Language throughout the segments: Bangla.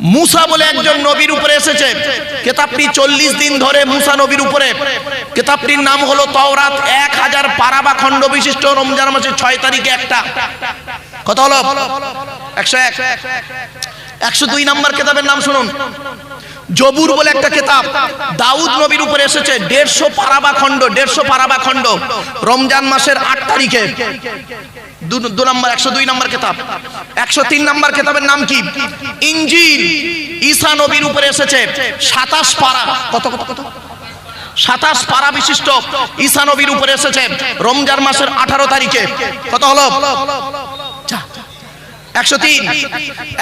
মুসা বলে একজন নবীর উপরে এসেছে, কিতাবটি 40 দিন ধরে মুসা নবীর উপরে। কিতাবটির নাম হলো তাওরাত। 1000 পারা বা খণ্ড বিশিষ্ট। রমজান মাসের 6 তারিখে একটা। কত হলো? 101। 102 নম্বর কিতাবের নাম শুনুন, জবুর বলে একটা কিতাব, দাউদ নবীর উপরে এসেছে। 150 পারা বা খণ্ড, 150 পারা বা খণ্ড। রমজান মাসের 8 তারিখে। 102 নম্বর কিতাব। 103 নম্বর কিতাবের নাম কি? ইনজিল। ঈসা নবীর উপরে এসেছে। 27 পারা। কত কত কত? 27 পারা বিশিষ্ট ঈসা নবীর উপরে এসেছে রমজান মাসের 18 তারিখে। কত হলো? 103।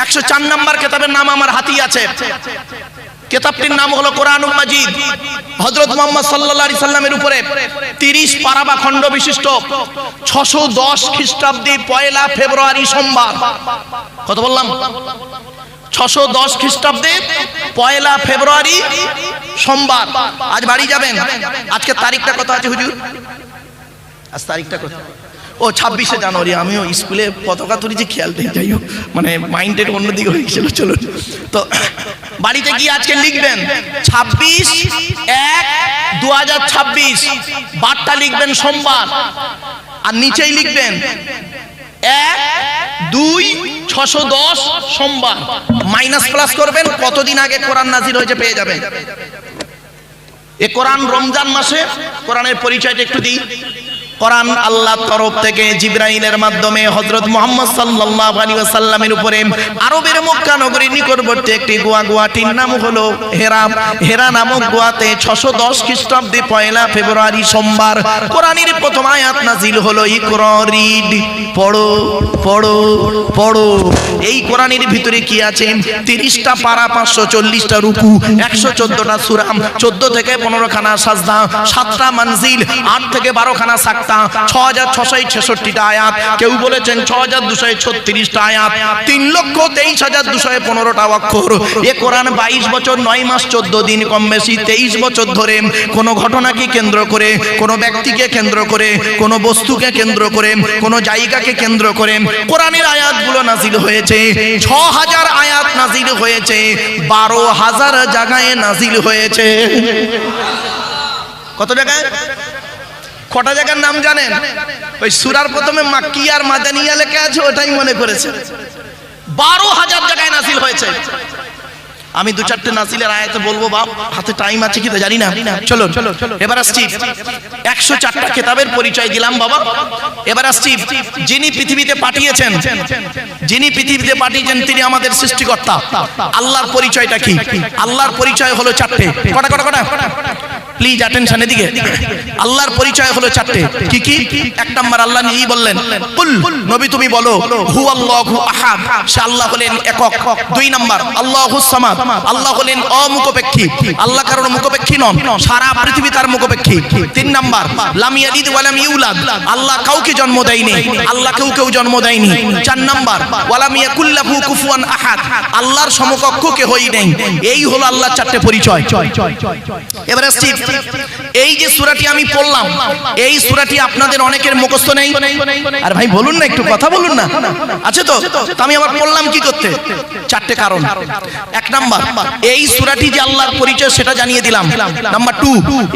104 নম্বর কিতাবের নাম আমার হাতেই আছে। কিতাবটির নাম হলো কোরআনুল মাজিদ। হযরত মুহাম্মদ সাল্লাল্লাহু আলাইহি সাল্লামের উপরে 30 পারা বা খণ্ড বিশিষ্ট। 610 খ্রিস্টাব্দে 1 ফেব্রুয়ারি সোমবার। কত বললাম? 610 খ্রিস্টাব্দে 1 ফেব্রুয়ারি সোমবার। আজ বাড়ি যাবেন। আজকে তারিখটা কত আছে হুজুর? আজ তারিখটা কত? ও 26শে জানুয়ারি। আমিও স্কুলে পতাকা তুলেছি, খেয়াল নেই। যাই হোক, মানে মাইন্ডেড অন্যদিকে হয়ে গেছিল। চলুন, তো বাড়িতে গিয়ে আজকে লিখবেন 26/1/2026। বারটা লিখবেন সোমবার, আর নিচেই লিখবেন 1-2-610 সোমবার। মাইনাস প্লাস করবেন, কতদিন আগে কোরআন নাজিল হয়েছে পেয়ে যাবেন। এ কোরআন রমজান মাসে। কোরআনের পরিচয়টা একটু দিই। কোরআন আল্লাহর তরফ থেকে জিবরাইলের মাধ্যমে হযরত মুহাম্মদ সাল্লাল্লাহু আলাইহি ওয়াসাল্লামের উপরে আরবের মক্কা নগরীর নিকটবর্তী একটি গুয়াটির নাম হলো হেরা। হেরা নামক গুয়াতে 610 খ্রিস্টাব্দে 1 ফেব্রুয়ারি সোমবার কোরআনের প্রথম আয়াত নাজিল হলো, ইকরা রিড, পড়ো পড়ো পড়ো। এই কোরআনের ভিতরে কি আছে? 30টা পারা, 540টা রুকু, 114টা সূরা, 14 থেকে 15 খানা সাজদা, 7টা মানজিল, 8 থেকে 12 খানা সাকতা, 6666টা আয়াত। কেউ বলেছেন 6236টা আয়াত, 3,23,215টা অক্ষর। এ কোরআন 22 বছর 9 মাস 14 দিন, কম বেশি 23 বছর ধরে কোন ঘটনাকে কেন্দ্র করে, কোন ব্যক্তিকে কেন্দ্র করে, কোন বস্তুকে কেন্দ্র করে, কোন জায়গাকে কেন্দ্র করে কোরআনের আয়াতগুলো নাজিল হয়েছে। 6000 আয়াত নাজিল হয়েছে, 12,000 জায়গায় নাজিল হয়েছে। কত জায়গায়? কটা জায়গার নাম জানেন? ওই সূরার প্রথমে মাক্কি আর মাদানিয়া লেখা আছে, ওটাই মনে করেছে। 12,000 জায়গায় নাজিল হয়েছে। আমি 2-4টে নাজিলের আয়াতে বলবো, বাপ হাতে টাইম আছে কি তো জানি না। চলো এবার আসছি। 104টা কিতাবের পরিচয় দিলাম বাবা। এবার আসছি যিনি পৃথিবীতে পাঠিয়েছেন, তিনি আমাদের সৃষ্টিকর্তা। আল্লাহর পরিচয়টা কি? আল্লাহর পরিচয় হলো 4টে। কটা কটা কটা? প্লিজ অ্যাটেনশন এদিকে। আল্লাহর পরিচয় হলো 4টে। কি কি? 1 নাম্বার, আল্লাহ নিজেই বললেন, কুল, নবী তুমি বলো, হু আল্লাহু আহাদ, সে আল্লাহ হলেন একক। 2 নাম্বার, আল্লাহুস সামাদ, আল্লাহ হলেন অমুখপেক্ষী। আল্লাহ কারোর মুখপেক্ষী নন, সারা পৃথিবী তার মুখপেক্ষী। 3 নাম্বার, লাম ইয়ালিদ ওয়া লাম ইউলাদ, আল্লাহ কাউকে জন্ম দেয়নি, আল্লাহ কেউ জন্ম দেয়নি। 4 নাম্বার, ওয়া লাম ইয়াকুল্লাহু কুফুয়ান আহাদ, আল্লাহর সমকক্ষ কেউই নেই। এই হলো আল্লাহর 4টে পরিচয়। এবার আসছি, এই যে সূরাটি আমি পড়লাম, এই সূরাটি আপনাদের অনেকের মুখস্থ নেই। আর ভাই বলুন না, একটু কথা বলুন না, আছে তো? আমি আবার পড়লাম কি করতে? 4টে কারণ। 1 নাম্বার, এই সূরাটি যে আল্লাহর পরিচয় সেটা জানিয়ে দিলাম। নাম্বার 2,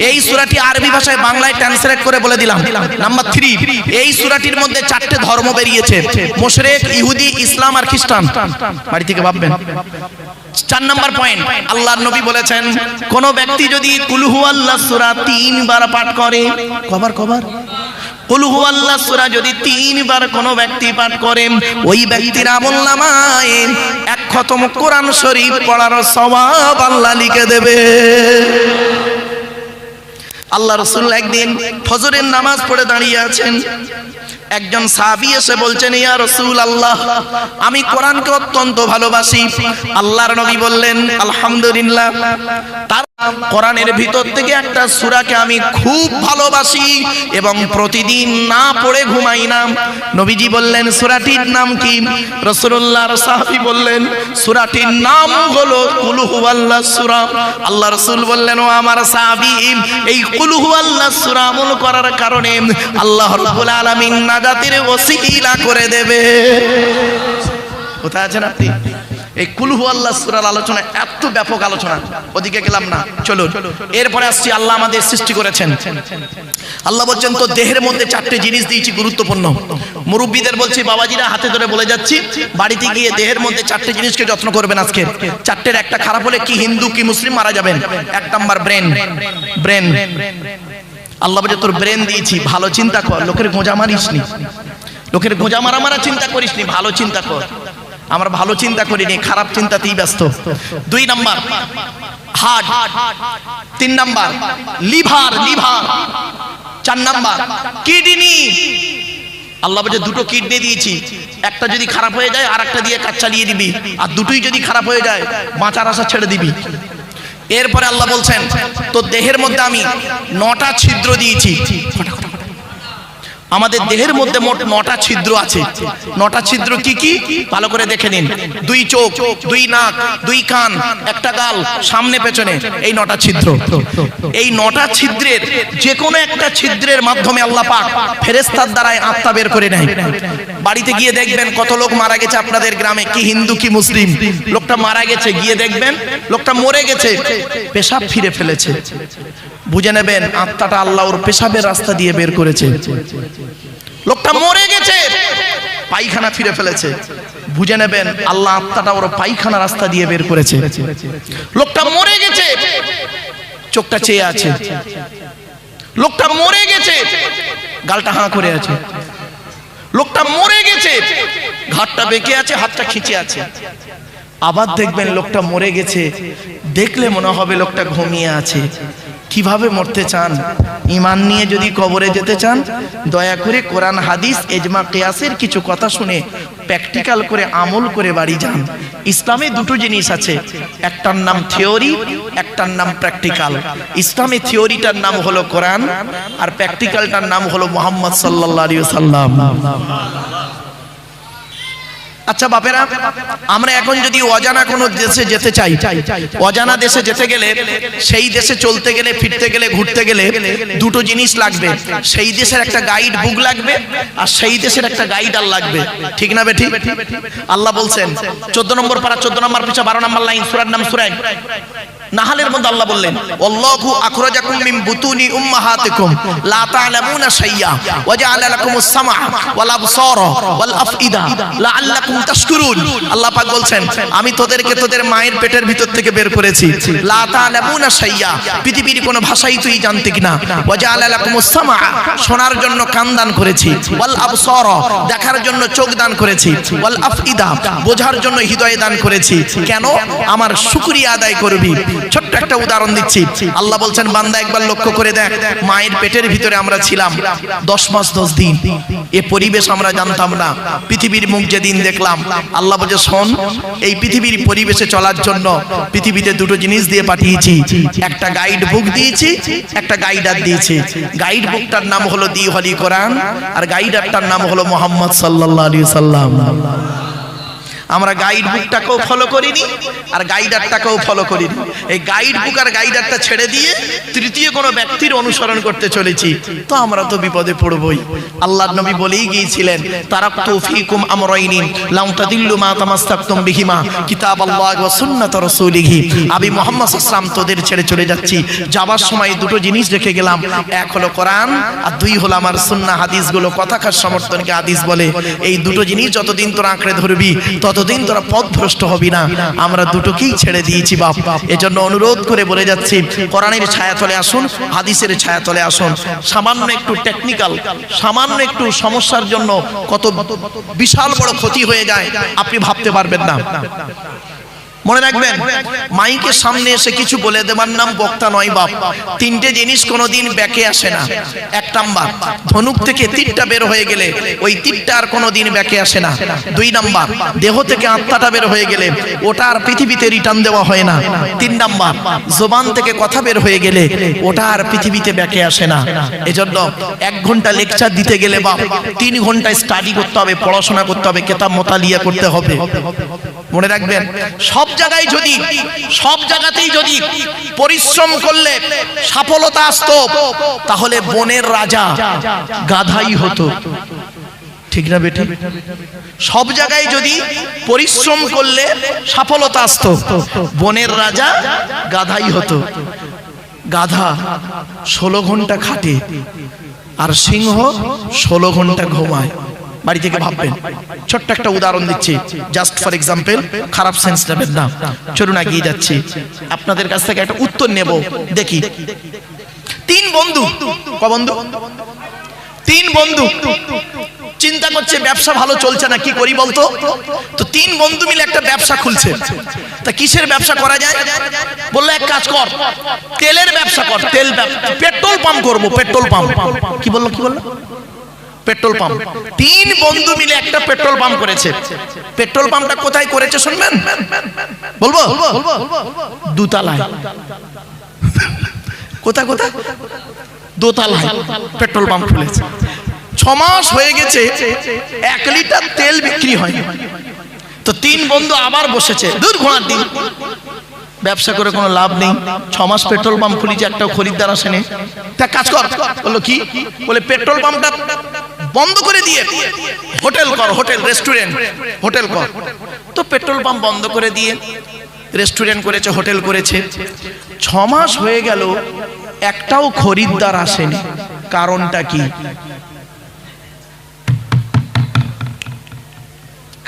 এই সূরাটি আরবি ভাষায় বাংলায় ট্রান্সলেট করে বলে দিলাম। নাম্বার 3, এই সূরাটির মধ্যে 4টে ধর্ম বেরিয়েছে, মুশরিক, ইহুদি, ইসলাম আর খ্রিস্টান। বাড়ি থেকে ভাববেন। 4 নাম্বার পয়েন্ট, আল্লাহর নবী বলেছেন, কোন ব্যক্তি যদি কুল হুয়াল্লাহ সূরা 3 বার পাঠ করে, কবার কুল হুয়াল্লাহ সূরা যদি 3 বার কোন ব্যক্তি পাঠ করে, ওই ব্যক্তির আমলনামায় 1 খতম কোরআন শরীফ পড়ার সওয়াব আল্লাহ লিখে দেবে। আল্লাহ রাসূল একদিন ফজরের নামাজ পড়ে দাঁড়িয়ে আছেন। একজন সাহাবী এসে বলছেন, ইয়া রাসূলুল্লাহ, আমি কোরআনকে অত্যন্ত ভালোবাসি। আল্লাহর নবী বললেন, আলহামদুলিল্লাহ, তার কোরআনের ভিতর থেকে একটা সূরাকে আমি খুব ভালোবাসি এবং প্রতিদিন না পড়ে ঘুমাই না। নবীজি বললেন, সূরাটির নাম কি? রাসূলুল্লাহর সাহাবী বললেন, সূরাটির নাম হলো কুল হুয়াল্লাহ সূরা। আল্লাহ রাসূল বললেন, ও আমার সাহাবী, এই কুল হুয়াল্লাহ সূরা আমল করার কারণে আল্লাহ রাব্বুল আলামিন নাজাতের ওসিলা করে দেবে। কোথায় আছেন আপনি? এই কুল হু আল্লাহ সূরার আলোচনা এত ব্যাপক আলোচনা, ওদিকে গেলাম না। চলুন এরপরে আসছি, আল্লাহ আমাদের সৃষ্টি করেছেন। আল্লাহ বলছেন তো দেহের মধ্যে 4টে জিনিস দিয়েছি গুরুত্বপূর্ণ। মুরব্বীদের বলছি, বাবাজিরা হাতে ধরে বলে যাচ্ছি, বাড়িতে গিয়ে দেহের মধ্যে 4টে জিনিসকে যত্ন করবেন। আজকে 4টের একটা খারাপ হলে কি হিন্দু কি মুসলিম মারা যাবেন। 1 নাম্বার ব্রেন। ব্রেন আল্লাহ বলে তোর ব্রেন দিয়েছি, ভালো চিন্তা কর, লোকের গোঁজা মারিসনি, লোকের গোঁজা মারা চিন্তা করিসনি, ভালো চিন্তা কর। আমরা ভালো চিন্তা করিনি, খারাপ চিন্তাতেই ব্যস্ত। 2 number heart, 3 number liver, 4 number kidney. Allah বলে 2টো কিডনি দিয়েছি, একটা যদি খারাপ হয়ে যায় আর একটা দিয়ে কাজ চালিয়ে দিবি, আর দুটোই যদি খারাপ হয়ে যায় বাঁচার আশা ছেড়ে দিবি। এরপরে আল্লাহ বলছেন তো দেহের মধ্যে আমি 9টা ছিদ্র দিয়েছি। আমাদের দেহের মধ্যে মোট 9টা ছিদ্র আছে। 9টা ছিদ্র কি কি ভালো করে দেখে নিন। 2 চোখ, 2 নাক, 2 কান, একটা গাল, সামনে পেছনে, এই 9টা ছিদ্র। এই 9টা ছিদ্রের যে কোনো একটা ছিদ্রের মাধ্যমে আল্লাহ পাক ফেরেশতার দ্বারাই আত্মা বের করে নেয়। বাড়িতে গিয়ে দেখবেন কত লোক মারা গেছে আপনাদের গ্রামে, কি হিন্দু কি মুসলিম, লোকটা মারা গেছে, গিয়ে দেখবেন লোকটা মরে গেছে, পেশাব ফিরে ফেলেছে। বুঝে নেবেন আত্মাটা আল্লাহ ওর পেশাবের রাস্তা দিয়ে বের করেছে। লোকটা মরে গেছে, পায়খানা ফিরে ফেলেছে, বুঝে নেবেন আল্লাহ আত্মাটা ওর পায়খানা রাস্তা দিয়ে বের করেছে। লোকটা মরে গেছে, চোখটা চেয়ে আছে। লোকটা মরে গেছে, গালটা হাঁ করে আছে। লোকটা মরে গেছে, ঘাটটা বেঁকে আছে, হাতটা খিঁচে আছে। আবার দেখবেন লোকটা মরে গেছে, দেখলে মনে হবে লোকটা ঘুমিয়ে আছে। কিভাবে মরতে চান? ঈমান নিয়ে যদি কবরে যেতে চান, দয়া করে কোরআন হাদিস ইজমা কিয়াসের কিছু কথা শুনে প্র্যাকটিক্যাল করে আমল করে বাড়ি যান। ইসলামে 2টো জিনিস আছে, একটার নাম থিওরি, একটার নাম প্র্যাকটিক্যাল। ইসলামে থিওরিটার নাম হলো কোরআন, আর প্র্যাকটিক্যালটার নাম হলো মুহাম্মদ সাল্লাল্লাহু আলাইহি ওয়াসাল্লাম। আচ্ছা বাপেরা, আমরা এখন যদি অজানা কোনো দেশে যেতে চাই, অজানা দেশে যেতে গেলে, সেই দেশে চলতে গেলে, ফিরতে গেলে, ঘুরতে গেলে 2টো জিনিস লাগবে। সেই দেশের একটা গাইড বুক লাগবে, আর সেই দেশের একটা গাইডার লাগবে। ঠিক না বেঠিক? আল্লাহ বলছেন 14 নম্বর পারা 14 নম্বর পৃষ্ঠা 12 নম্বর লাইন, সূরার নাম সূরা নাহালের মধ্যে আল্লাহ বললেন, আল্লাহু আখরাজাকুম মিন বুতুনি উম্মাহাতিকুম লা তা'লামুনা শাইয়া ওয়া জাআলা লাকুমুস সামআ ওয়াল আবসারা ওয়াল আফইদা লাআল্লাকুম তাশকুরুন। আল্লাহ পাক বলছেন আমি তোদেরকে তোদের মায়ের পেটের ভিতর থেকে বের করেছি। লা তা'লামুনা শাইয়া, পৃথিবীর কোনো ভাষাই তুই জানতে কিনা। ওয়া জাআলা লাকুমুস সামআ, শোনার জন্য কান দান করেছি। ওয়াল আবসারা, দেখার জন্য চোখ দান করেছি। ওয়াল আফইদা, বোঝার জন্য হৃদয় দান করেছি। কেন? আমার শুকরিয়া আদায় করবি। ছোট্ট একটা উদাহরণ দিচ্ছি। আল্লাহ বলছেন বান্দা একবার লক্ষ্য করে দেখ, মায়ের পেটের ভিতরে আমরা ছিলাম 10 মাস 10 দিন। এ পরিবেশ আমরা জানতাম না। পৃথিবীর মুখ যেদিন দেখলাম, আল্লাহ বলছে শোন, এই পৃথিবীর পরিবেশে চলার জন্য পৃথিবীতে 2টো জিনিস দিয়ে পাঠিয়েছি। একটা গাইড বুক দিয়েছি, একটা গাইডার দিয়েছি। গাইড বুকটার নাম হলো দি হলি কোরআন, আর গাইডারটার নাম হলো মুহাম্মদ সাল্লাল্লাহু আলাইহি সাল্লাম। আমরা গাইড বুকটাকেও ফলো করিনি, আর গাইডারটাকেও ফলো করিনি। এই গাইড বুক আর গাইডারটা ছেড়ে দিয়ে তৃতীয় কোনো ব্যক্তির অনুসরণ করতে চলেছি, তো আমরা তো বিপদে পড়বই। আল্লাহর নবী বলেই গিয়েছিলেন, তারাকতু ফীকুম আমরাইনি লাম তাদিল্লু মা তামাসসাকতুম বিহিমা কিতাবাল্লাহি ওয়া সুন্নাত রাসূলিহি। আমি মুহাম্মদ সাল্লাল্লাহু আলাইহি ওয়াসাল্লাম তোদের ছেড়ে চলে যাচ্ছি। যাবার সময় 2টো জিনিস রেখে গেলাম, এক হলো কোরআন, আর 2 হলো আমার সুন্নাহ হাদিসগুলো। কথাকার সমর্থনকে হাদিস বলে। এই 2টো জিনিস যতদিন তোরা আঁকড়ে ধরবি, ততদিন তোরা পথভ্রষ্ট হবি না। আমরা 2টোকেই ছেড়ে দিয়েছি বাপ। এজন্য অনুরোধ করে বলে যাচ্ছি, কোরআনের ছায়াতলে আসুন, হাদিসের ছায়াতলে আসুন। সামান্য একটু টেকনিক্যাল, সামান্য একটু সমস্যার জন্য কত বিশাল বড় ক্ষতি হয়ে যায় আপনি ভাবতে পারবেন না। মনে রাখবেন, মাইকের সামনে এসে কিছু বলে দেবার নাম বক্তা নয় বাপ। 3টে জিনিস কোনোদিন ব্যাকে আসে না। 1 নাম্বার, ধনুক থেকে তীরটা বের হয়ে গেলে ওই তীরটা আর কোনোদিন ব্যাকে আসে না। 2 নাম্বার, দেহ থেকে আত্মাটা বের হয়ে গেলে ওটা আর পৃথিবীতে রিটার্ন দেওয়া হয় না। 3 নাম্বার, জবান থেকে কথা বের হয়ে গেলে ওটা আর পৃথিবীতে ব্যাকে আসে না। এজন্য 1 ঘন্টা লেকচার দিতে গেলে বাপ 3 ঘন্টা স্টাডি করতে হবে, পড়াশোনা করতে হবে, কিতাব মোতালিয়া করতে হবে। মনে রাখবেন, সব জায়গাতেই যদি পরিশ্রম করলে সফলতা আসতো, তাহলে বনের রাজা গাধাই হতো। ঠিক না বেটি? সব জায়গায় যদি পরিশ্রম করলে সফলতা আসতো, বনের রাজা গাধাই হতো। গাধা 16 ঘন্টা খাটে আর সিংহ 16 ঘন্টা ঘুমায়। বাড়ি থেকে ভাববেন। ছোট্ট একটা উদাহরণ দিচ্ছি, জাস্ট ফর এক্সাম্পল, খারাপ সেন্স নেবেন না। চলুন এগিয়ে যাচ্ছি, আপনাদের কাছ থেকে একটা উত্তর নেব। দেখি, 3 বন্ধু, ক বন্ধু? 3 বন্ধু চিন্তা করছে ব্যবসা ভালো চলছে না, কি করি বলতো? তো 3 বন্ধু মিলে একটা ব্যবসা খুলছে। তা কিসের ব্যবসা করা যায়? বললো এক কাজ কর, তেলের ব্যবসা কর। তেল, পেট্রোল পাম্প করবো, পেট্রোল পাম্প। কি বললো? কি বললো? Petrol pump. 3 বন্ধু মিলে একটা পেট্রোল পাম্প করেছে। পেট্রোল পাম্পটা কোথায় করেছে শুনবেন? বলবো? দোতলায়। কোথায়? দোতলায় পেট্রোল পাম্প খুলেছে। 6 মাস হয়ে গেছে, 1 লিটার তেল বিক্রি হয়। তো 3 বন্ধু আবার বসেছে, দূর ঘোড়ার দিন, ব্যবসা করে কোনো লাভ নেই। 6 মাস পেট্রোল পাম্প খুলেছে, একটাও খরিদ্দার আসেনি। তা কাজ কর। বললো কি? বলে পেট্রোল পাম্পটা বন্ধ করে দিয়ে হোটেল কর, হোটেল, রেস্টুরেন্ট, হোটেল কর। তো পেট্রোল পাম্প বন্ধ করে দিয়ে রেস্টুরেন্ট করেছে, হোটেল করেছে। 6 মাস হয়ে গেল, একটাও খরিদ্দার আসেনি। কারণটা কি?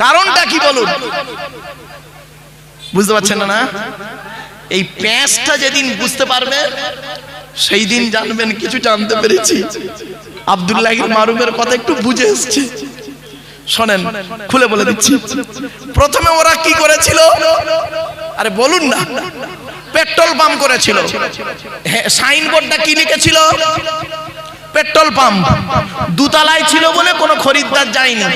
কারণটা কি বলুন? বুঝতে পারছেন না? এই প্যাঁচটা যেদিন বুঝতে পারবে সেই দিন জানবেন কিছু জানতে পেরেছি। আব্দুল্লাহ মারুফের কথা একটু বুঝে এসছে, শোনেন, খুলে বলে দিচ্ছি। প্রথমে ওরা কি করেছিল? আরে বলুন না, পেট্রোল পাম্প করেছিল। সাইনবোর্ডটা কি লিখেছিল? Petrol pump. দোতলায় ছিল বলে কোনো খরিদ্দার যায়নি।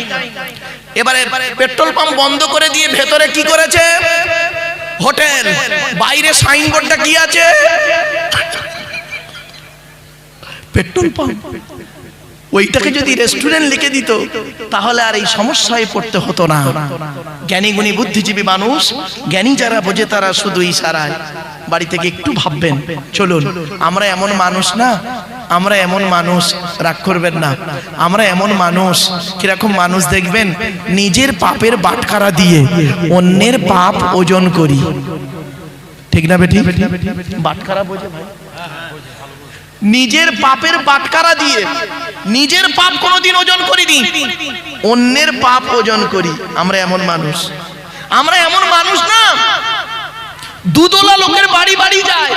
এবারে পেট্রোল পাম্প বন্ধ করে দিয়ে ভেতরে কি করেছে? হোটেল। বাইরে সাইনবোর্ডটা কি আছে? Petrol pump. ওইটাকে যদি রেস্টুরেন্ট লিখে দিত তাহলে আর এই সমস্যায় পড়তে হতো না। জ্ঞানী গুণী বুদ্ধিজীবী মানুষ, জ্ঞানী যারা বোঝে তারা শুধু ইশারায়। বাড়ি থেকে একটু ভাববেন। চলুন, আমরা এমন মানুষ না, আমরা এমন মানুষ, রাগ করবেন না, আমরা এমন মানুষ, কিরকম মানুষ দেখবেন, নিজের পাপের বাটখারা দিয়ে অন্যের পাপ ওজন করি। ঠিক না বেটি? বাটখারা বোঝে ভাই? নিজের পাপের বাটখারা দিয়ে নিজের পাপ কোনোদিন ওজন করিনি, অন্যের পাপ ওজন করি। আমরা এমন মানুষ। আমরা এমন মানুষ না, দুধওয়ালা লোকের বাড়ি বাড়ি যায়,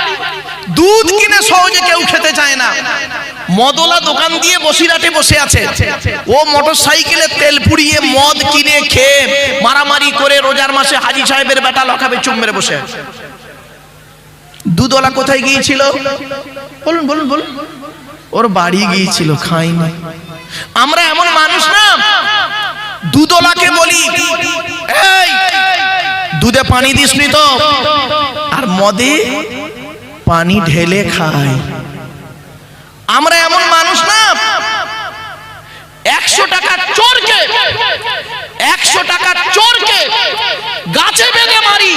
দুধ কিনে সহজে কেউ খেতে চায় না। মদওয়ালা দোকান দিয়ে বসিরহাটে বসে আছে, ও মোটর সাইকেলে তেল পুড়িয়ে মদ কিনে খেয়ে মারামারি করে রোজার মাসে হাজি সাহেবের বেটা লখাবে চুম মেরে বসে আছে। দুধওয়ালা কোথায় গিয়েছিল? বলুন বলুন বলুন। ওর বাড়ি গিয়েছিল, খাইনি। আমরা এমন মানুষ না, দুধওয়ালাকে বলি এই দুধে পানি দিসনি তো, আর মদে পানি ঢেলে খায়। আমরা এমন মানুষ না, 100 টাকার চোরকে 100 টাকার চোরকে গাছে বেঁধে মারি,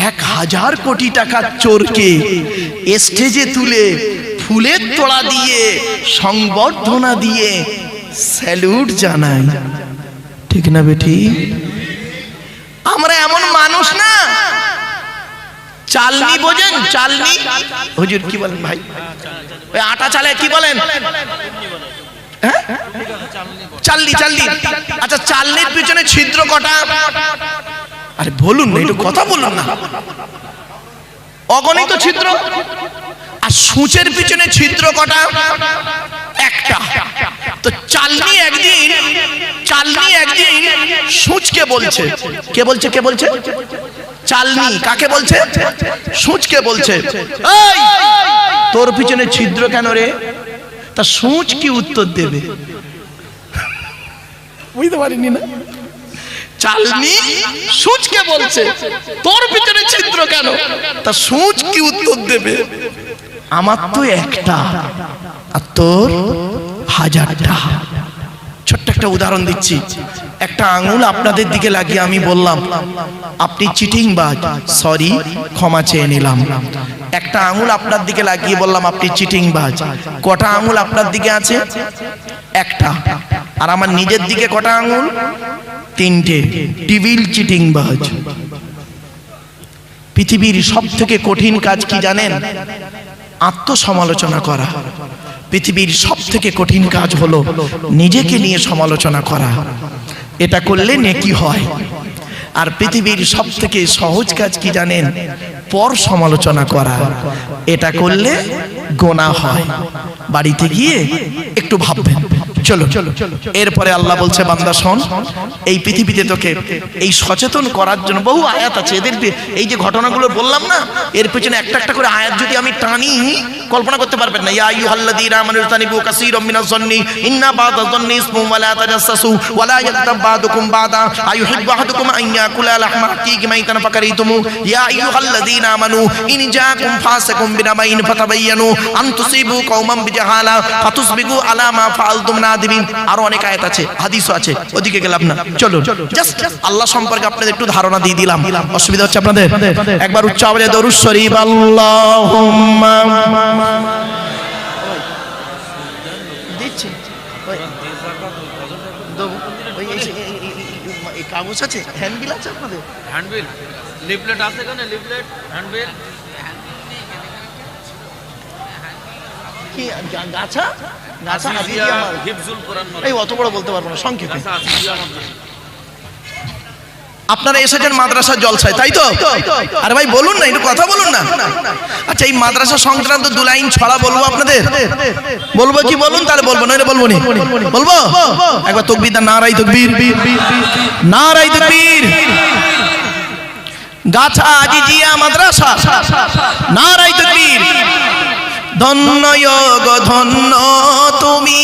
1000 কোটি টাকার চোরকে স্টেজে তুলে ফুলের তোড়া দিয়ে সংবর্ধনা দিয়ে স্যালুট জানাই। ঠিক না বেটি? আমরা এমন মানুষ না, চালনি বোঝেন? চালনি, হুজুর কি বলেন ভাই? ওই আটা চালে কি বলেন? হ্যাঁ, চালনি। চালনি। আচ্ছা, চালনির পিছনে ছিদ্র কটা? আরে বলুন না, একটু কথা বলুন না। অগণিত ছিদ্র। আর সূচের পিছনে ছিদ্র কটা? একটা। তো চালনি একদিন সূচকে বলছে, কে বলছে? কে বলছে? চালনি কাকে বলছে? সূচকে বলছে, এই তোর পিছনে ছিদ্র কেন রে? তা সূচ কি উত্তর দেবে? বুঝতে পারিনি না? চালনি সূচকে বলছে তোর পিছনে ছিদ্র কেন? তা সূচ কি উত্তর দেবে? আমার তো একটা আর তোর 1000টা। ছোট্ট একটা উদাহরণ দিচ্ছি। একটা আঙুল আপনাদের দিকে লাগিয়ে আমি বললাম আপনি চিটিংবাজ, সরি ক্ষমা চেয়ে নিলাম। একটা আঙুল আপনার দিকে লাগিয়ে বললাম আপনি চিটিংবাজ। কটা আঙুল আপনার দিকে আছে? একটা। আর আমার নিজের দিকে কটা আঙুল? তিনটে। টিবিল চিটিং বাজ। পৃথিবীর সব থেকে কঠিন কাজ কি জানেন? আত্মসমালোচনা করা। পৃথিবীর সব থেকে কঠিন কাজ হলো নিজেকে নিয়ে সমালোচনা করা। এটা করলে নেকি হয়। আর পৃথিবীর সব থেকে সহজ কাজ কি জানেন? পর সমালোচনা করা। এটা করলে গোনাহ হয়। বাড়িতে গিয়ে একটু ভাববেন। চলো, এরপরে আল্লাহ বলছে, বান্দা শোন, এই পৃথিবীতে তোকে এই সচেতন করার জন্য বহু আয়াত আছে। এদের এই যে ঘটনাগুলো বললাম না, এর পেছনে একটা একটা করে আয়াত যদি আমি টানি, কল্পনা করতে পারবেন না। ইয়া আইয়ুহাল্লাযীনা আমানু ইজতানিবু কাসীরাম মিনাজ যন্নি ইন্না বা'দা যন্নি ইসমুন ওয়া লা তাজাসসু ওয়া লা ইয়াগতাব বা'দুকুম বা'দা আইয়ুহিব্বু আহাদুকুম আন ইয়াকুলা লাহমা আখীহি মাইতান ফাকারিতুমু ইয়া আইয়ুহাল্লাযীনা আমানু ইন জাআকুম ফাসিকুম বিনাবাইন ফাতাবায়ানু আন তুসিবু কওমান বিজাহালা ফাতুসবিকু আলা মা ফাআলতুম নাদিমিন। আরো অনেক আয়াত আছে, হাদিসও আছে, ওদিকে গেলাম না। চলো, জাস্ট আল্লাহ সম্পর্কে আপনাদের একটু ধারণা দিয়ে দিলাম। অসুবিধা হচ্ছে আপনাদের? একবার উচ্চ আওয়াজে দরুদ শরীফ আল্লাহুম্মা দিচ্ছি। এই কাগজ আছে, হ্যান্ডবিল আছে আপনাদের? হ্যান্ডবিল লিফলেট আছে কেন? লিফলেট হ্যান্ডবিল কি গাছা গাছা হাদিয়া হিফজুল কোরআন এই অত বড় বলতে পারবো না, সংক্ষেপে। আপনারা এসেছেন মাদ্রাসা জলসায়, তাই তো? আরে ভাই বলুন না, একটু কথা বলুন না। আচ্ছা, এই মাদ্রাসা সংক্রান্ত দু লাইন ছড়া বলবো আপনাদের। বলবো কি বলুন? তাহলে বলবো, নইলে বলবো না। বলবো? একবার তাকবীর দা, নারায়ে তাকবীর, নারায়ে তাকবীর। গাছা আজিজিয়া মাদ্রাসা, নারায়ে তাকবীর। ধন্য গো ধন্য তুমি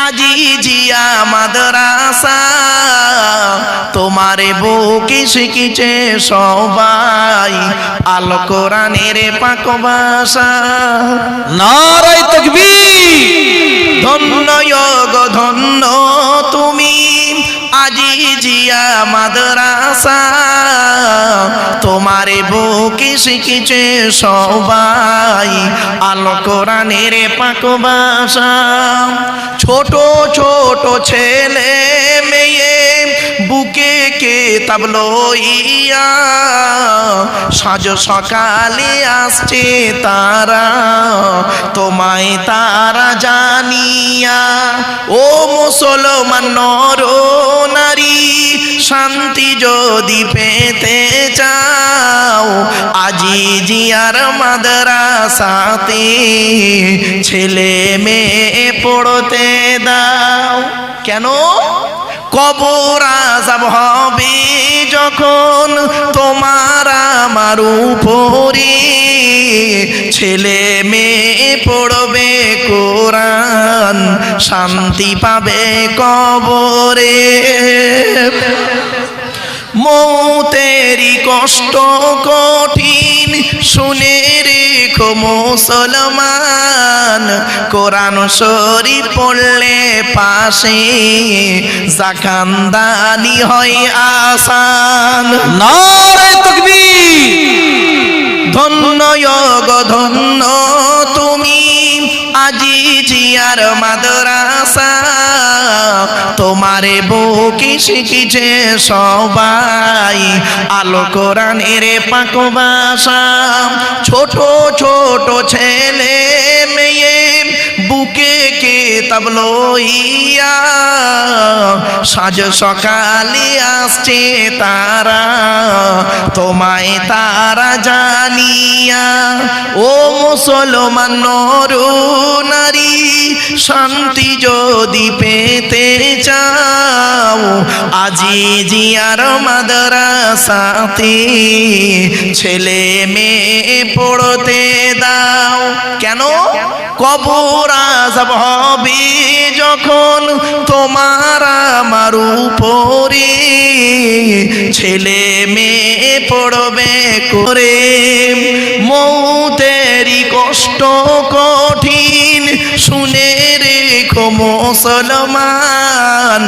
আজিজিয়া মাদ্রাসা, তোমারে বুকে শিখেছে সবাই আল কোরআনের পাক ভাষা। নারায়ে তাকবীর। ধন্য গো ধন্য তুমি আজিজিয়া মাদ্রাসা, তোমারে বুকে শিখেছে সবাই আল কোরআনের পাক ভাষা। ছোট ছোট ছেলে মেয়ে বুকে কিতাব লইয়া সাজ সকালে আসছে তারা, তোমায় তারা জানিয়া। ও মুসলমান নর নারী, শান্তি যদি পেতে চাও আজিজিয়ার মাদ্রাসাতে ছেলে মেয়ে পড়তে দাও। কেন? কবর আযাব হবে যখন তোমার আমার উপরে, ছেলে মেয়ে পড়বে কোরআন শান্তি পাবে কবরে। মৌতেরি কষ্ট কঠিন শুনে রেখো মুসলমান, কোরআন শরীফ পড়লে পাশে জাকান্দানি হয় আসান। নারায়ে তাকবীর। ধন্য গো ধন্য তুমি আজিজিয়ার মাদ্রাসা, তোমারে বুকে শিখেছে সবাই আলো কোরআনের পাক ভাষা। ছোট ছোট ছেলে মেয়ে বুকে কিতাব লইয়া সাজ সকালে আসছে তারা, তোমায় তারা জানিয়া। ও মুসলমান নর নারী, শান্তি যদি পেতে চাও আজিজিয়ার মাদ্রাসাতে ছেলে মেয়ে পড়তে দাও। কেন? কবর আযাব হবে যখন তোমার আমার উপরে, ছেলে মেয়ে পড়বে করে। মৌতেরি কষ্ট কঠিন শুনে রেখো মুসলমান,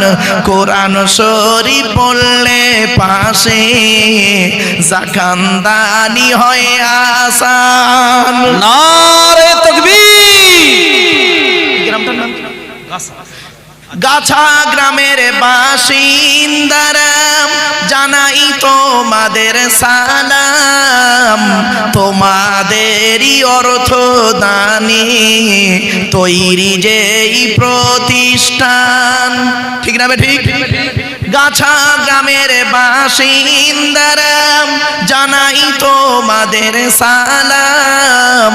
কোরআন শরীফ পড়লে পাশে জাকান্দানি হয় আসান। নারায়ে তাকবীর। গ্রামটার নাম কি? গাছা গ্রামের বাসিন্দারা জানাই তোমাদের সালাম, তোমাদেরই অর্থ দানে তৈরি যেই প্রতিষ্ঠান। ঠিক না ঠিক? গাছা গ্রামের বাসিন্দারা জানাই তোমাদের সালাম,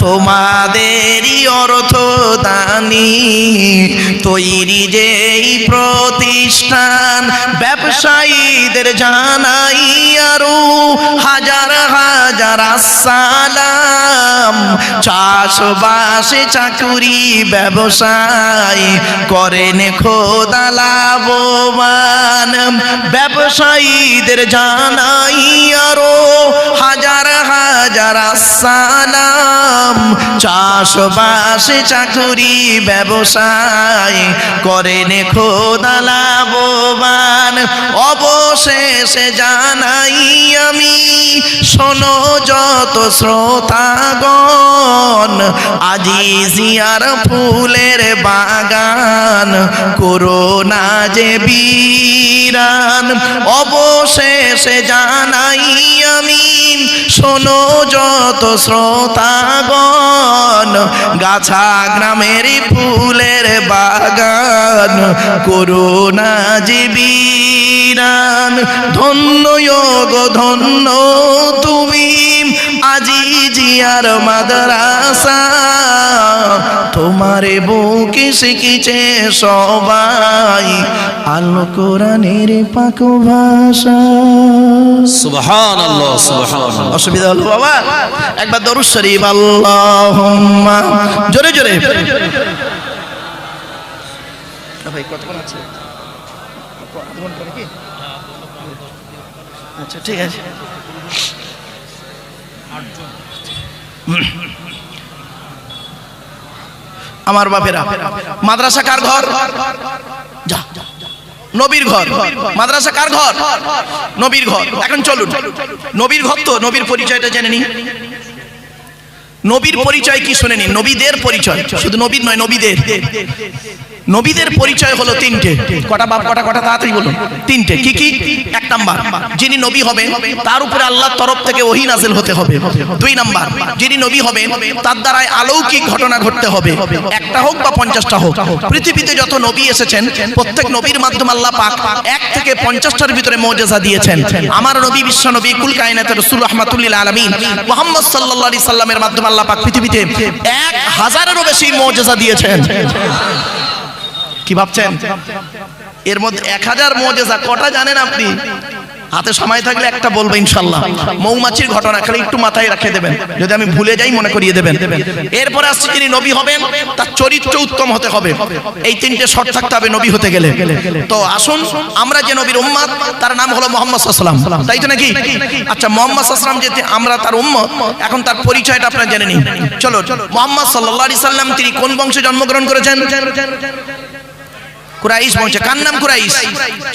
তোমাদেরই অর্থ দানি তৈরি যেই প্রতিষ্ঠান। ব্যবসায়ীদের জানাই আরো হাজার হাজার আসসালাম, চাষবাসে চাকুরি ব্যবসায় করেন খোদা লাভবান। ব্যবসায়ীদের জানাই আরো হাজার হাজার আসসালাম, চাষবাসে চাকুরি ব্যবসায় করেন খোদা লাভবান। অবশেষে জানাই আমি শোনো যত শ্রোতাগণ, আজি জিয়ার ফুলের বাগান করোনা যে বিরান। অবশেষে জানাই আমি শোনো যত শ্রোতাগণ, গাছা গ্রামের ফুলের বাগান করোনা যে বিরান। ধন্য গো ধন্য তুমি আজি জিয়ার মাদ্রাসা, তোমারে বুকে শিখিছে সবাই আল কোরআনের পাক ভাষা। সুবহানাল্লাহ সুবহানাল্লাহ। অসুবিধা হলো বাবা? একবার দরুদ শরীফ আল্লাহুম্মা, জোরে জোরে। ভাই কতক্ষণ আছে? আচ্ছা ঠিক আছে। আমার বাপেরা, মাদ্রাসা কার ঘর? যা নবীর ঘর। মাদ্রাসা কার ঘর? নবীর ঘর। এখন চলুন, নবীর ঘর তো নবীর পরিচয়টা জেনে নিন। নবীর পরিচয় কি শুনে নিন। নবীদের পরিচয়, শুধু নবীর নয়, নবীদের। নবীদের পরিচয় হলো তিনটে। কটা বাপ? কটা কটা? তাড়াতাড়ি বলুন। তিনটে। কি কি? এক নাম্বার, যিনি নবী হবেন তার উপরে আল্লাহর তরফ থেকে ওহী নাযিল হতে হবে। দুই নাম্বার, যিনি নবী হবেন তার দ্বারাই অলৌকিক ঘটনা ঘটতে হবে, একটা হোক বা 50টা হোক। পৃথিবীতে যত নবী এসেছেন প্রত্যেক নবীর মাধ্যমে আল্লাহ পাক 1 থেকে 50টার ভিতরে মুজিজা দিয়েছেন। আমার নবী বিশ্ব নবী কুল কায়নাতের রাসূল রাহমাতুল লিল আলামিন মুহাম্মদ সাল্লাল্লাহু আলাইহি সাল্লামের মাধ্যমে আল্লাহ পাক পৃথিবীতে 1000-এরও বেশি মুজিজা দিয়েছেন। কি ভাবছেন? এর মধ্যে 1000 মুজিজা কটা জানেন আপনি? হাতে সময় থাকলে একটা বলবো ইনশাআল্লাহ। মৌমাছির ঘটনা খালি একটু মাথায় রেখে দেবেন, যদি আমি ভুলে যাই মনে করিয়ে দেবেন। এরপরে আসছে যিনি নবী হবেন তার চরিত্র উত্তম হতে হবে। এই তিনটে শর্ত থাকতে হবে নবী হতে গেলে। তো আসুন, আমরা যে নবীর উম্মত তার নাম হলো মুহাম্মদ সাল্লাল্লাহু আলাইহি ওয়াসাল্লাম, তাই তো নাকি? আচ্ছা, মুহাম্মদ সাল্লাল্লাহু আলাইহি ওয়াসাল্লাম যে আমরা তার উম্মত, এখন তার পরিচয়টা আপনারা জেনে নিন। চলো, মুহাম্মদ সাল্লাল্লাহু আলাইহি ওয়াসাল্লাম তিনি কোন বংশে জন্মগ্রহণ করেছেন? কুরাইশ বংশে। কার নাম? কুরাইশ।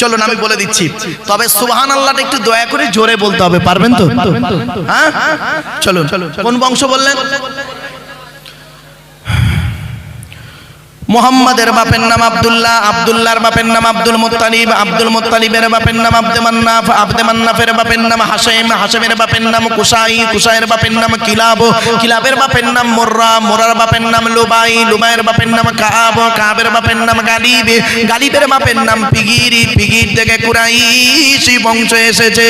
চলুন আমি বলে দিচ্ছি, তবে সুবহানাল্লাহটা একটু দয়া করে জোরে বলতে হবে, পারবেন তো? হ্যাঁ চলুন। কোন বংশ বললেন? মুহাম্মাদের বাপের নাম আব্দুল্লাহ, আব্দুল্লাহর বাপের নাম আব্দুল মুত্তালিব, আব্দুল মুত্তালিবের বাপের নাম আব্দে মান্নাফ, আব্দে মান্নাফের বাপের নাম হাশেম, হাশেমের বাপের নাম কুসাই, কুসাইয়ের বাপের নাম কিলাব, কিলাবের বাপের নাম মুররা, মুররার বাপের নাম লুবাই, লুবাইয়ের বাপের নাম কাব, কাবের বাপের নাম গালিব, গালিবের বাপের নাম পিগির, পিগির থেকে কুরাইশি বংশ এসেছে।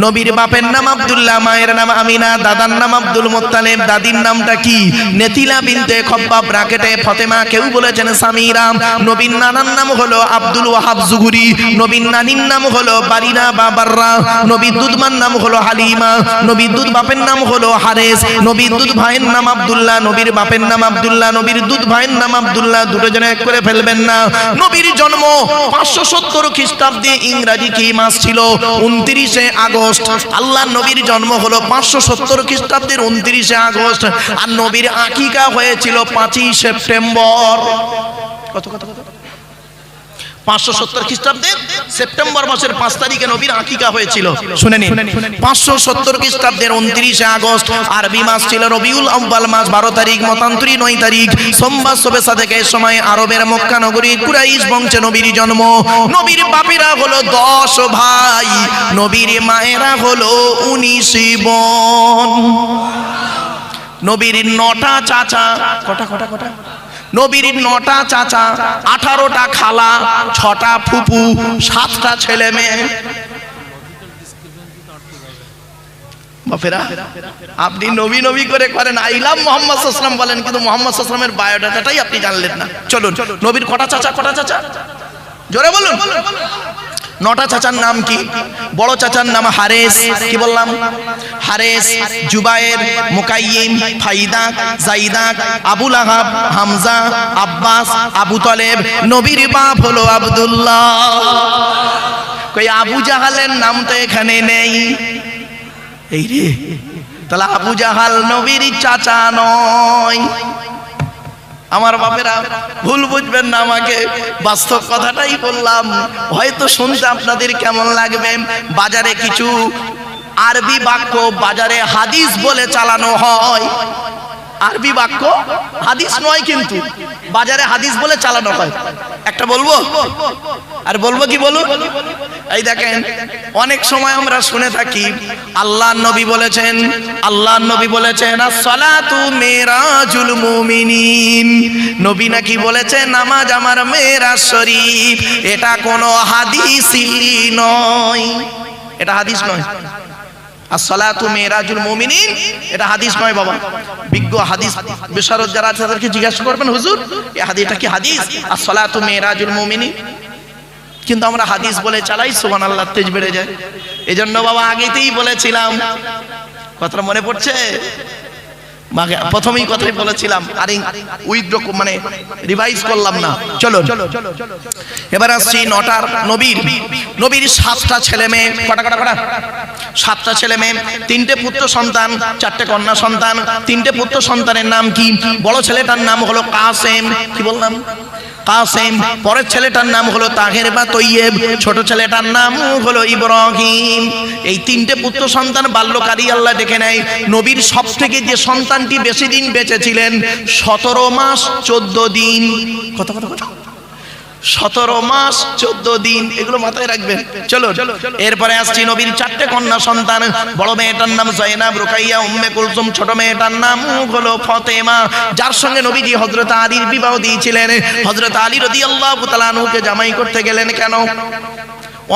নবীর বাপের নাম আব্দুল্লাহ, মায়ের নাম আমিনা, দাদার নাম আব্দুল মুত্তালিব, দাদির নামটা কি? নেতিলা বিনতে খব্বাব, ব্র্যাকেটে ফতেমা, কেউ বলেছেন সামিরা। নবীর নানার নাম হলো আব্দুল ওয়াহাব জুহুরি, নবীর নানির নাম হলো বারিনা বা বাররা, নবীর দুধমার নাম হলো হালিমা, নবীর দুধ বাপের নাম হলো হারেস, নবীর দুধ ভাইয়ের নাম আব্দুল্লাহ, নবীর বাপের নাম আব্দুল্লাহ, নবীর দুধ ভাইয়ের নাম আব্দুল্লাহ, দুটো জনে এক করে ফেলবেন না। নবীর জন্ম 570 খ্রিস্টাব্দে, ইংরেজি কি মাস ছিল? 29শে আগস্ট। আল্লাহ নবীর জন্ম হলো 570 খ্রিস্টাব্দের 29শে আগস্ট, আর নবীর আকিকা হয়েছিল 5ই সেপ্টেম্বর। কত কত কত? 570 খ্রিস্টাব্দের সেপ্টেম্বর মাসের 5 তারিখে নবীর আকিকা হয়েছিল। শুনে নিন, 570 খ্রিস্টাব্দের 29 আগস্ট আরবি মাস ছিল রবিউল আউয়াল মাস, 12 তারিখ মতান্তরী 9 তারিখ সোমবার শবে সাদেকে সময় আরবের মক্কা নগরী কুরাইশ বংশে নবীর জন্ম। নবীর বাপেরা হলো 10 ভাই, নবীর মায়েরা হলো 19 বোন। নবীর 9টা চাচা, কটা নবীর 9টা চাচা, 18টা খালা, 6টা ফুপু, 7টা ছেলে মেয়ে। বাপেরা আপনি নবী নবী করে করেন, আইলাম মোহাম্মদ সাল্লাল্লাহু আলাইহি ওয়াসাল্লাম বলেন, কিন্তু মোহাম্মদ সাল্লাল্লাহু আলাইহি ওয়াসাল্লামের বায়োডাটাটাই আপনি জানলেন না। চলুন, নবীর কটা চাচা জোরে বলুন। 9টা চাচার নাম কি? বড় চাচার নাম হারেস, কি বললাম? হারেস, জুবায়ের, মুকাইয়িম, ফাইদা, জাইদা, আবু লাহাব, হামজা, আব্বাস, আবু তালেব। নবীর বাপ হলো আব্দুল্লাহ। কই আবু জাহালের নাম তো এখানে নেই। এই রে, তাহলে আবু জাহাল নবীর চাচা নয়। আমার বাপেরা ভুল বুঝবেন না আমাকে, বাস্তব কথাটাই বললাম। হয়তো শুনতে আপনাদের কেমন লাগবে, বাজারে কিছু আরবি বাক্য বাজারে হাদিস বলে চালানো হয়। আরবি বাক্য হাদিস নয়, কিন্তু বাজারে হাদিস বলে চালানো হয়। একটা বলবো আর বলবো কি বলুন? এই দেখেন, অনেক সময় আমরা শুনে থাকি আল্লাহর নবী বলেছেন as-salatu মিরাজুল মুমিনিন। নবী নাকি বলেছেন নামাজ আমার মেরাজ শরীফ। এটা কোনো হাদিসই নয়, এটা হাদিস নয়। as-salatu মিরাজুল মুমিনিন এটা হাদিস নয় বাবা। বিজ্ঞ হাদিস বিশারদ যারা আছে তাদেরকে জিজ্ঞাসা করবেন, হুজুর এই হাদিসটা কি হাদিস? as-salatu মিরাজুল মুমিনিন। কিন্তু আমরা হাদিস বলে চালাই, সুবহানাল্লাহ, তেজ বেড়ে যায়। এজন্য বাবা আগেতেই বলেছিলাম, কথাটা মনে পড়ছে? প্রথমেই কথাই বলেছিলাম, আর উইথড্র মানে রিভাইজ করলাম না। চলো এবার আসছি 9টার নবীর 7টা ছেলে মেয়ে। কটা 7টা ছেলে মেয়ে, 3টে পুত্র সন্তান, 4টে কন্যা সন্তান। 3টে পুত্র সন্তানের নাম কি? বড় ছেলেটার নাম হলো কাসেম, কি বললাম? কাসেম। পরের ছেলেটার নাম হলো তাহের বা তৈয়েব, ছোট ছেলেটার নাম হলো ইব্রাহিম। এই 3টে পুত্র সন্তান বাল্যকারী আল্লাহ দেখে নেয়। নবীর সব থেকে যে সন্তানটি বেশি দিন বেঁচে ছিলেন, 17 মাস 14 দিন। কত 17 মাস 14 দিন, এগুলো মাথায় রাখবেন। চলো এরপরে আসছি নবীর 4টে কন্যা সন্তান। বড় মেয়েটার নাম জাইনাব, রুকাইয়া, উম্মে কুলসুম। ছোট মেয়েটার নাম হলো ফাতেমা, যার সঙ্গে নবীজি হযরত আলীর বিবাহ দিয়েছিলেন। হযরত আলী রাদিয়াল্লাহু তাআলা আনহুকে জামাই করতে গেলেন কেন?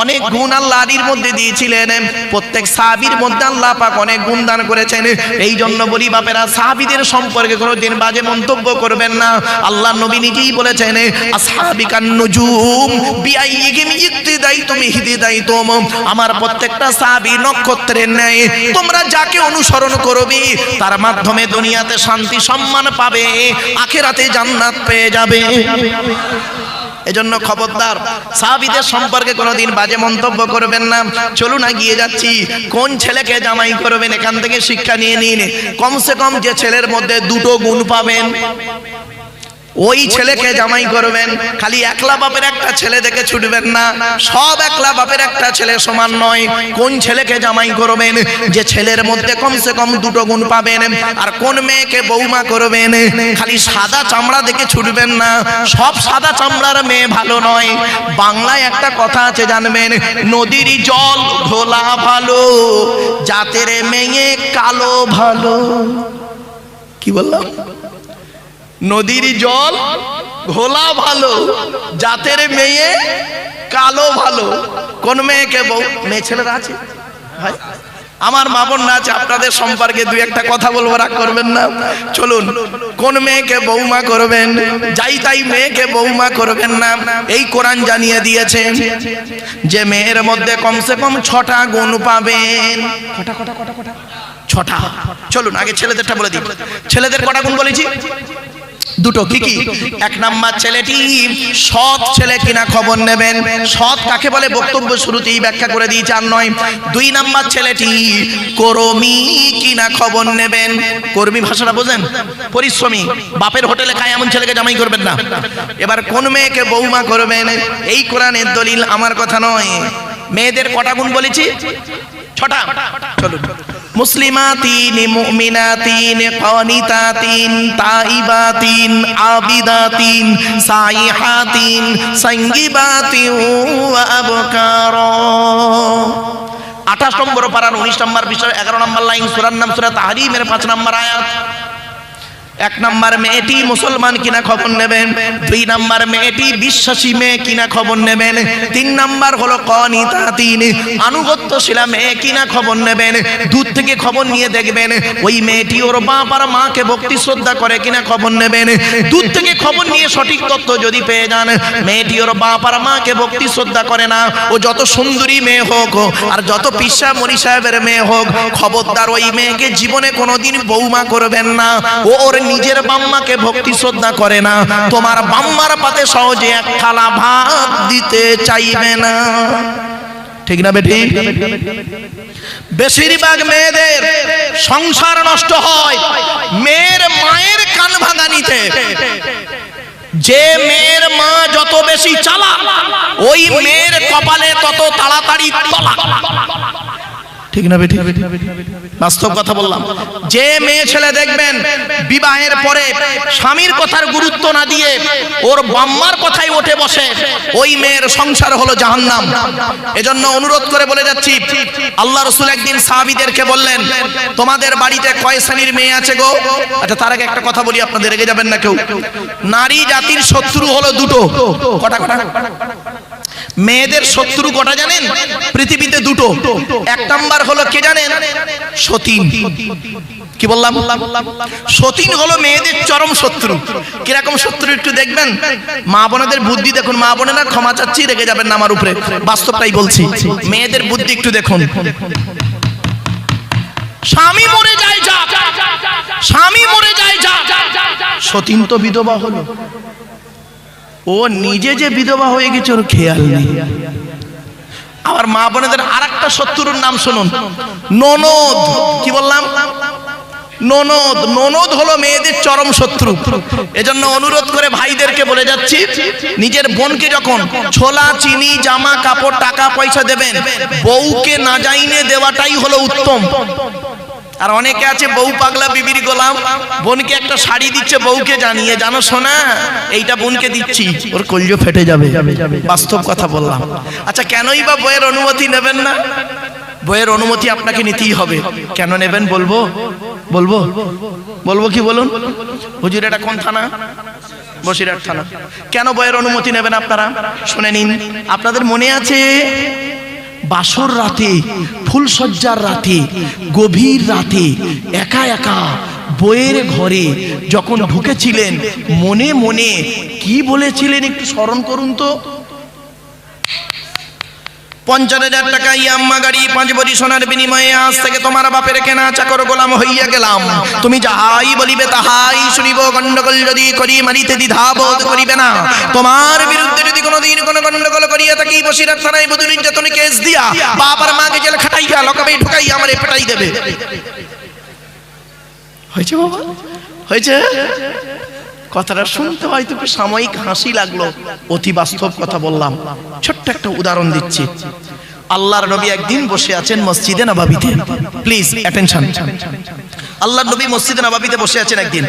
অনেক গুণ আল্লাহ আলীর মধ্যে দিয়েছিলেন। প্রত্যেক সাহাবীর মধ্যে আল্লাহ পাক অনেক গুণ দান করেছেন। এই জন্য বলি বাপেরা, সাহাবীদের সম্পর্কে কোনোদিন বাজে মন্তব্য করবেন না। আল্লাহ নবী নিজেই বলেছেন, আসহাবিকান নুজুম বিআইয়িহিম ইক্তিদাইতুম ইহতিদাইতুম। আমার প্রত্যেকটা সাহাবী নক্ষত্রের ন্যায়, তোমরা যাকে অনুসরণ করবে তার মাধ্যমে দুনিয়াতে শান্তি সম্মান পাবে, আখিরাতে জান্নাত পেয়ে যাবে। এজন্য খবরদার, সাহাবীদের সম্পর্কে কোনোদিন বাজে মন্তব্য করবেন না। চলুন এগিয়ে যাচ্ছি। কোন ছেলেকে জামাই করবেন এখান থেকে শিক্ষা নিয়ে নিন। কমসে কম যে ছেলের মধ্যে 2টো গুণ পাবেন, ওই ছেলেকে জামাই করবেন। খালি একলা বাপের একটা ছেলে দেখে ছুটবেন না, সব একলা বাপের একটা ছেলে সমান নয়। কোন ছেলেকে জামাই করবেন? যে ছেলের মধ্যে কমসে কম 2টো গুণ পাবেন। আর কোন মেয়েকে বৌমা করবেন? খালি সাদা চামড়া দেখে ছুটবেন না, সব সাদা চামড়ার মেয়ে ভালো নয়। বাংলায় একটা কথা আছে জানবেন, নদীর জল ঘোলা ভালো, জাতের মেয়ে কালো ভালো। কি বললাম? নদীর জল ঘোলা ভালো, জাতের মেয়ে কালো ভালো। কোন মেয়েকে বউ? মেয়ে ছেলেরা আছে ভাই, আমার মা বোনরা আছে, আপনাদের সম্পর্কে 2-1টা কথা বলবো, রাগ করবেন না। চলুন, কোন মেয়েকে বৌমা করবেন? যাই তাই মেয়েকে বৌমা করবেন না। এই কোরআন জানিয়ে দিয়েছে যে মেয়ের মধ্যে কমসে কম 6টা গুণ পাবেন। কটা 6টা। চলুন আগে ছেলেদেরটা বলে দিই। ছেলেদের কটা গুণ বলেছি? দুটো। কি কি? এক নাম্বার ছেলেটি সৎ ছেলে কিনা খবর নেবেন। সৎ কাকে বলে বক্তব্য শুরুতেই ব্যাখ্যা করে দিয়েছি, আর নয়। দুই নাম্বার ছেলেটি কর্মী কিনা খবর নেবেন। কর্মী ভাষাটা বোঝেন? পরিশ্রমী। বাপের হোটেলে খায় এমন ছেলেকে জামাই করবেন না। এবার কোন মেয়েকে বৌমা করবেন, এই কোরআনের দলিল, আমার কথা নয়। মেয়েদের কটা গুণ বলেছি? 6টা। চলুন। মুসলিমাতিন, মুমিনাতিন, কানিতাতিন, তাইবাতিন, আবিদাতিন, সাইহাতিন, সাঙ্গিবাতিন ওয়া আবকারা। 28 নম্বর পারার 19 নম্বর বিষয় 11 নম্বর লাইন, সূরার নাম সূরা তাহরিমের 5 নম্বর আয়াত। 1 নম্বর মেয়েটি মুসলমান কিনা খবর নেবেন। 2 নম্বর মেয়েটি বিশ্বাসী মেয়ে কিনা খবর নেবেন। 3 নম্বর হলো কানিতাতিন, আনুগত্যশীলা মেয়ে কিনা খবর নেবেন। দূর থেকে খবর নিয়ে দেখবেন ওই মেয়েটি ওর বাপ আর মাকে ভক্তি শ্রদ্ধা করে কিনা খবর নেবেন। দূর থেকে খবর নিয়ে সঠিক তথ্য যদি পেয়ে যান মেয়েটি ওর বাপ আর মাকে ভক্তি শ্রদ্ধা করে না, ও যত সুন্দরী মেয়ে হোক আর যত পিসা মরি সাহেবের মেয়ে হোক, খবরদার ওই মেয়েকে জীবনে কোনোদিন বৌমা করবেন না। ও ওর নিজের বাম্মাকে ভক্তি শ্রদ্ধা করে না, তোমার বাম্মার পাতে সহজে এক থালা ভাত দিতে চাইবে না। ঠিক না বেটি? বেশিরভাগ মেয়েদের সংসার নষ্ট হয় মেয়ের মায়ের কান ভাঙানিতে। যে মেয়ের মা যত বেশি চালাক, ওই মেয়ের কপালে তত তাড়াতাড়ি তলাক। ঠিক না বেটি? বাস্তব কথা বললাম। যে মেয়ে ছেলে দেখবেন বিবাহের পরে স্বামীর কথার গুরুত্ব না দিয়ে ওর বাম্মার কথাই উঠে বসে, ওই মেয়ের সংসার হলো জাহান্নাম। এজন্য অনুরোধ করে বলে যাচ্ছি, আল্লাহ রাসূল একদিন সাহাবীদেরকে বললেন, তোমাদের বাড়িতে কয় শ্রেণীর মেয়ে আছে গো? আচ্ছা, তার আগে একটা কথা বলি, আপনাদের রেগে যাবেন না কেউ। নারী জাতির শত্রু হলো দুটো। কটা? মেয়েদের শত্রু কটা জানেন? পৃথিবীতে দুটো। 1 নাম্বার হলো কে জানেন? সতীন। কি বললাম? সতীন হলো মেয়েদের চরম শত্রু। কিরকম শত্রু একটু দেখবেন। মা বোনেদের বুদ্ধি দেখুন। মা বোনেরা ক্ষমা চাচ্ছি, রেগে যাবেন না আমার উপরে, বাস্তবটাই বলছি। মেয়েদের বুদ্ধি একটু দেখুন। স্বামী মরে যায় যা, স্বামী মরে যায় যা, সতীন তো বিধবা হলো, ও নিজে যে বিধবা হয়ে গেছে ওর খেয়াল নেই। আবার মা বোনেদের আরেকটা শত্রুর নাম শুনুন, ননদ। কি বললাম? ননদ। ননদ হলো মেয়েদের চরম শত্রু। এজন্য অনুরোধ করে ভাইদেরকে বলে যাচ্ছি, নিজের বোনকে যখন ছোলা, চিনি, জামা কাপড়, টাকা পয়সা দেবেন, বউকে না জাইনে দেওয়াটাই হলো উত্তম। আর অনেকে আছে বউ পাগলা বিবির গোলাম, বোনকে একটা শাড়ি দিচ্ছে বউকে জানিয়ে, জানো শোনা এইটা বোনকে দিচ্ছি, ওর কলজো ফেটে যাবে। বাস্তব কথা বললাম। আচ্ছা, কেনই বা বইয়ের অনুমতি নেবেন না? বইয়ের অনুমতি আপনাকে নিতেই হবে। কেন নেবেন বলবো? বলবো বলবো কি বলুন? হুজুর এটা কোন থানা? বসিরহাট থানা। কেন বইয়ের অনুমতি নেবেন আপনারা? শুনে নিন। আপনাদের মনে আছে বাসর রাতে, ফুলসজ্জার রাতে, গভীর রাতে একা একা বইয়ের ঘরে যখন ঢুকেছিলেন, মনে মনে কি বলেছিলেন একটু স্মরণ করুন তো। 50,000 টাকা ইয়াম্মা গাড়ি, 5 ভরি সোনার বিনিময়ে আজ থেকে তোমার বাপের কেনা চাকর গোলাম হইয়া গেলাম। তুমি যাহাই বলিবে তাহাই শুনিব। গন্ডগোল যদি করি মারিতে দ্বিধাবোধ করিবে না। তোমার বিরুদ্ধে যদি কোনোদিন কোনো গন্ডগোল করিয়া থাকি, বসিরহাট থানায় বধূ নির্যাতনে কেস দিয়া বাপ আর মাকে জেলে খাটাইয়া লকাবে ঢুকাইয়া আমারে পেটাই দেবে। হয়েছে বাবা? হয়েছে? কথাটা শুনতে হয়তো একটু সাময়িক হাসি লাগলো, অতি বাস্তব কথা বললাম। ছোট্ট একটা উদাহরণ দিচ্ছি। আল্লাহর নবী একদিন বসে আছেন মসজিদে নববীতে। Please attention. আল্লাহর নবী মসজিদে নববীতে বসে আছেন একদিন।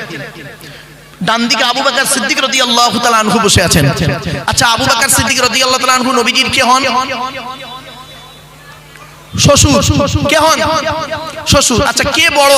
ডান দিকে আবু বকর সিদ্দিক রাদিয়াল্লাহু তাআলা আনহু বসে আছেন। আচ্ছা, আবু বকর সিদ্দিক রাদিয়াল্লাহু তাআলা আনহু নবীজির কে হন? শ্বশুর। কে হন? শ্বশুর। আচ্ছা, কে বড়?